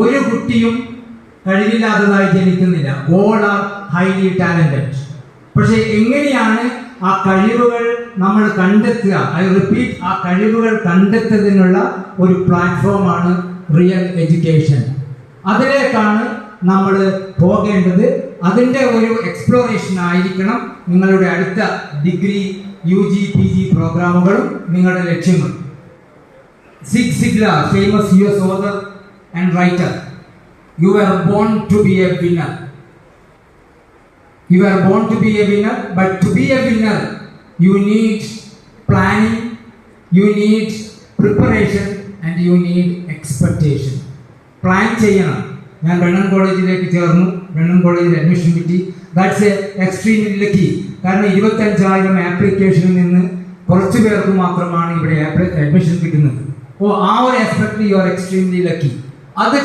ഒരു കുട്ടിയും കഴിവില്ലാത്തതായി ജനിക്കുന്നില്ല. All are highly talented. പക്ഷെ എങ്ങനെയാണ് ആ കഴിവുകൾ നമ്മൾ കണ്ടെത്തുക? ഐ റിപ്പീറ്റ്, ആ കഴിവുകൾ കണ്ടെത്തുന്നതിനുള്ള ഒരു പ്ലാറ്റ്ഫോമാണ് റിയൽ എഡ്യൂക്കേഷൻ. അതിലേക്കാണ് നമ്മൾ പോകേണ്ടത്. അതിൻ്റെ ഒരു എക്സ്പ്ലോറേഷൻ ആയിരിക്കണം നിങ്ങളുടെ അടുത്ത ഡിഗ്രി, UG, PG പ്രോഗ്രാമുകളും നിങ്ങളുടെ ലക്ഷ്യങ്ങളും. സിഗ് സിഗ്ലാർ, famous US author and writer, you were born to be a winner. You were born to be a winner, but to be a winner, you need planning, you need preparation, and you need expectation. Plan ചെയ്യണം. ഞാൻ Brennen കോളേജിലേക്ക് ചേർന്നു, Brennen കോളേജിൽ admission കിട്ടി. That's A extremely lucky. കാരണം 25,000 ആപ്ലിക്കേഷനിൽ നിന്ന് കുറച്ച് പേർക്ക് മാത്രമാണ് ഇവിടെ അഡ്മിഷൻ കിട്ടുന്നത്. ആ ഒരു aspect you are extremely lucky. അത്